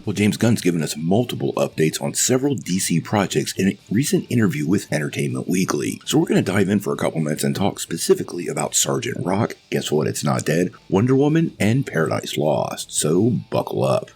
Well, James Gunn's given us multiple updates on several DC projects in a recent interview with Entertainment Weekly. So we're going to dive in for a couple minutes and talk specifically about Sergeant Rock, Guess What, It's Not Dead, Wonder Woman, and Paradise Lost. So buckle up.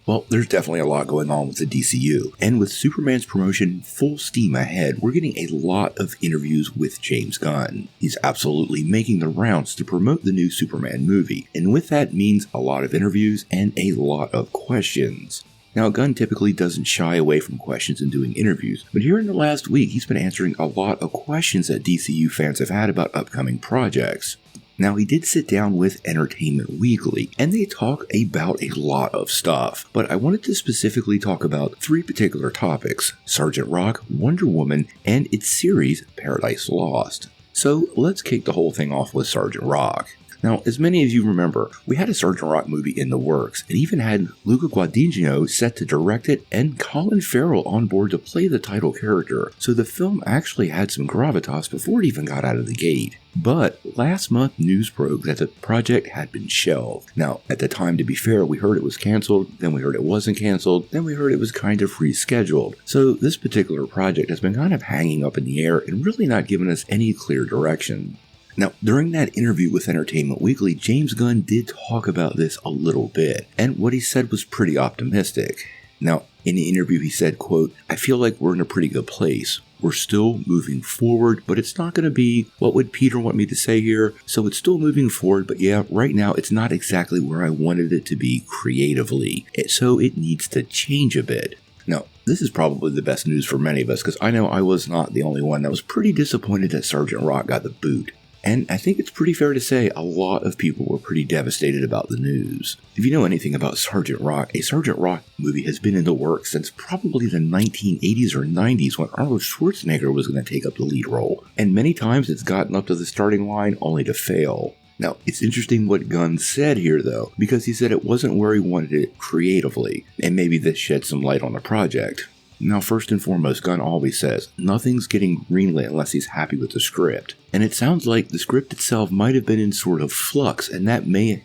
Well, there's definitely a lot going on with the DCU, and with Superman's promotion full steam ahead, we're getting a lot of interviews with James Gunn. He's absolutely making the rounds to promote the new Superman movie, and with that means a lot of interviews and a lot of questions. Now, Gunn typically doesn't shy away from questions in doing interviews, but here in the last week, he's been answering a lot of questions that DCU fans have had about upcoming projects. Now, he did sit down with Entertainment Weekly, and they talk about a lot of stuff, but I wanted to specifically talk about three particular topics: Sergeant Rock, Wonder Woman, and its series, Paradise Lost. So, let's kick the whole thing off with Sergeant Rock. Now, as many of you remember, we had a Sergeant Rock movie in the works, and even had Luca Guadagnino set to direct it and Colin Farrell on board to play the title character, so the film actually had some gravitas before it even got out of the gate. But last month, news broke that the project had been shelved. Now, at the time, to be fair, we heard it was canceled, then we heard it wasn't canceled, then we heard it was kind of rescheduled. So this particular project has been kind of hanging up in the air and really not giving us any clear direction. Now, during that interview with Entertainment Weekly, James Gunn did talk about this a little bit, and what he said was pretty optimistic. Now, in the interview he said, quote, "I feel like we're in a pretty good place. We're still moving forward, but it's not going to be, what would Peter want me to say here? So it's still moving forward, but yeah, right now it's not exactly where I wanted it to be creatively, so it needs to change a bit." Now, this is probably the best news for many of us, because I know I was not the only one that was pretty disappointed that Sergeant Rock got the boot. And I think it's pretty fair to say a lot of people were pretty devastated about the news. If you know anything about Sergeant Rock, a Sergeant Rock movie has been in the works since probably the 1980s or 90s when Arnold Schwarzenegger was going to take up the lead role. And many times it's gotten up to the starting line only to fail. Now, it's interesting what Gunn said here though, because he said it wasn't where he wanted it creatively, and maybe this sheds some light on the project. Now, first and foremost, Gunn always says, nothing's getting greenlit unless he's happy with the script. And it sounds like the script itself might have been in sort of flux, and that may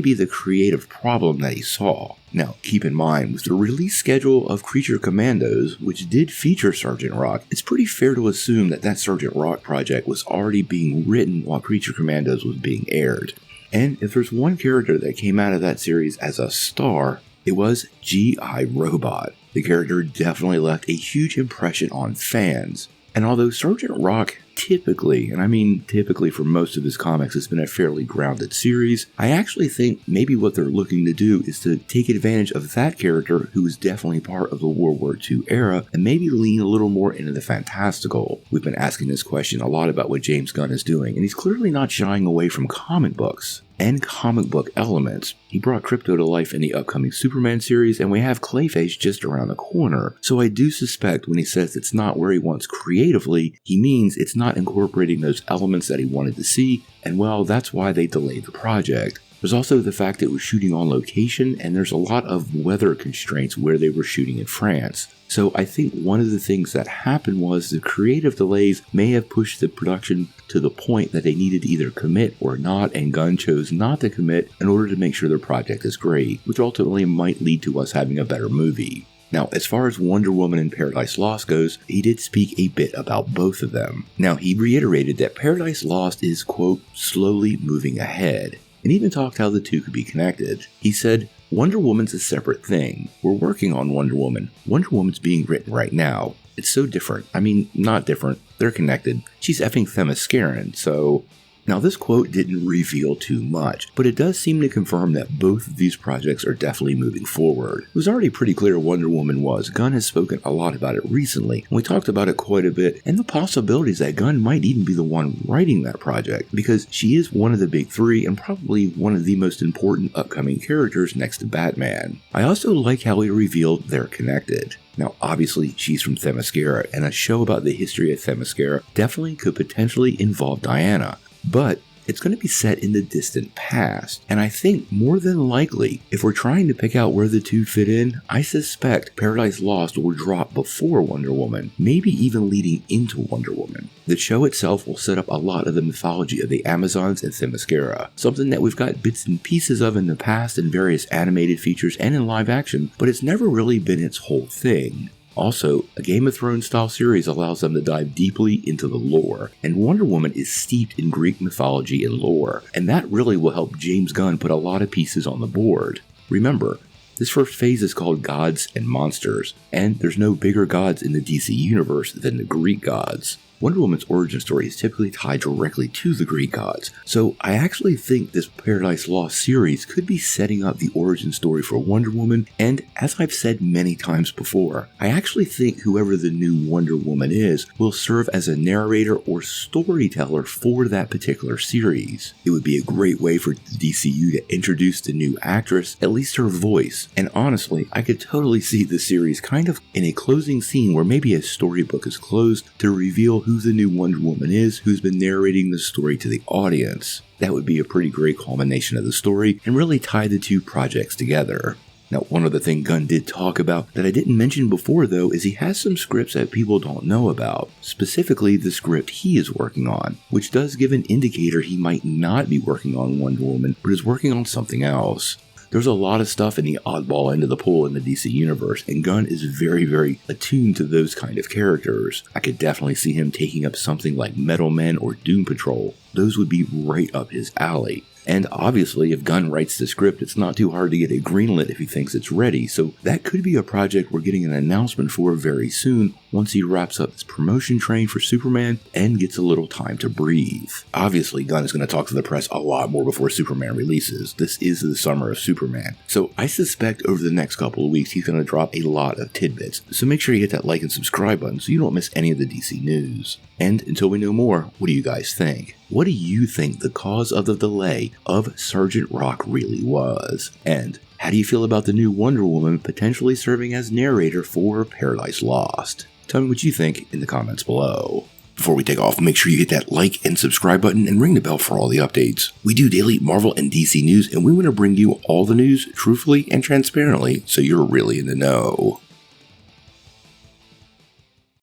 be the creative problem that he saw. Now, keep in mind, with the release schedule of Creature Commandos, which did feature Sergeant Rock, it's pretty fair to assume that that Sergeant Rock project was already being written while Creature Commandos was being aired. And if there's one character that came out of that series as a star, it was G.I. Robot. The character definitely left a huge impression on fans. And although Sergeant Rock typically, and I mean typically for most of his comics, has been a fairly grounded series, I actually think maybe what they're looking to do is to take advantage of that character who was definitely part of the World War II era and maybe lean a little more into the fantastical. We've been asking this question a lot about what James Gunn is doing, and he's clearly not shying away from comic books and comic book elements. He brought Crypto to life in the upcoming Superman series, and we have Clayface just around the corner. So I do suspect when he says it's not where he wants creatively, he means it's not incorporating those elements that he wanted to see, and well, that's why they delayed the project. There's also the fact that it was shooting on location, and there's a lot of weather constraints where they were shooting in France. So I think one of the things that happened was the creative delays may have pushed the production to the point that they needed to either commit or not, and Gunn chose not to commit in order to make sure their project is great, which ultimately might lead to us having a better movie. Now, as far as Wonder Woman and Paradise Lost goes, he did speak a bit about both of them. Now, he reiterated that Paradise Lost is, quote, slowly moving ahead, and even talked how the two could be connected. He said, Wonder Woman's a separate thing. We're working on Wonder Woman. Wonder Woman's being written right now. It's so different. I mean, not different. They're connected. She's effing Themysciran, so... Now, this quote didn't reveal too much, but it does seem to confirm that both of these projects are definitely moving forward. It was already pretty clear Wonder Woman was. Gunn has spoken a lot about it recently, and we talked about it quite a bit, and the possibilities that Gunn might even be the one writing that project, because she is one of the big three and probably one of the most important upcoming characters next to Batman. I also like how he revealed they're connected. Now, obviously, she's from Themyscira, and a show about the history of Themyscira definitely could potentially involve Diana. But it's going to be set in the distant past. And I think more than likely, if we're trying to pick out where the two fit in, I suspect Paradise Lost will drop before Wonder Woman, maybe even leading into Wonder Woman. The show itself will set up a lot of the mythology of the Amazons and Themyscira, something that we've got bits and pieces of in the past in various animated features and in live action, but it's never really been its whole thing. Also, a Game of Thrones style series allows them to dive deeply into the lore, and Wonder Woman is steeped in Greek mythology and lore, and that really will help James Gunn put a lot of pieces on the board. Remember, this first phase is called Gods and Monsters, and there's no bigger gods in the DC universe than the Greek gods. Wonder Woman's origin story is typically tied directly to the Greek gods, so I actually think this Paradise Lost series could be setting up the origin story for Wonder Woman, and as I've said many times before, I actually think whoever the new Wonder Woman is will serve as a narrator or storyteller for that particular series. It would be a great way for the DCU to introduce the new actress, at least her voice, and honestly, I could totally see the series kind of in a closing scene where maybe a storybook is closed to reveal who the new Wonder Woman is, who's been narrating the story to the audience. That would be a pretty great culmination of the story and really tie the two projects together. Now, one other thing Gunn did talk about that I didn't mention before though is he has some scripts that people don't know about, specifically the script he is working on, which does give an indicator he might not be working on Wonder Woman, but is working on something else. There's a lot of stuff in the oddball end of the pool in the DC universe, and Gunn is very attuned to those kind of characters. I could definitely see him taking up something like Metal Men or Doom Patrol. Those would be right up his alley. And obviously, if Gunn writes the script, it's not too hard to get it greenlit if he thinks it's ready, so that could be a project we're getting an announcement for very soon once he wraps up his promotion train for Superman and gets a little time to breathe. Obviously, Gunn is going to talk to the press a lot more before Superman releases. This is the summer of Superman, so I suspect over the next couple of weeks he's going to drop a lot of tidbits, so make sure you hit that like and subscribe button so you don't miss any of the DC news. And until we know more, what do you guys think? What do you think the cause of the delay of Sergeant Rock really was? And how do you feel about the new Wonder Woman potentially serving as narrator for Paradise Lost? Tell me what you think in the comments below. Before we take off, make sure you hit that like and subscribe button and ring the bell for all the updates. We do daily Marvel and DC news, and we want to bring you all the news truthfully and transparently so you're really in the know.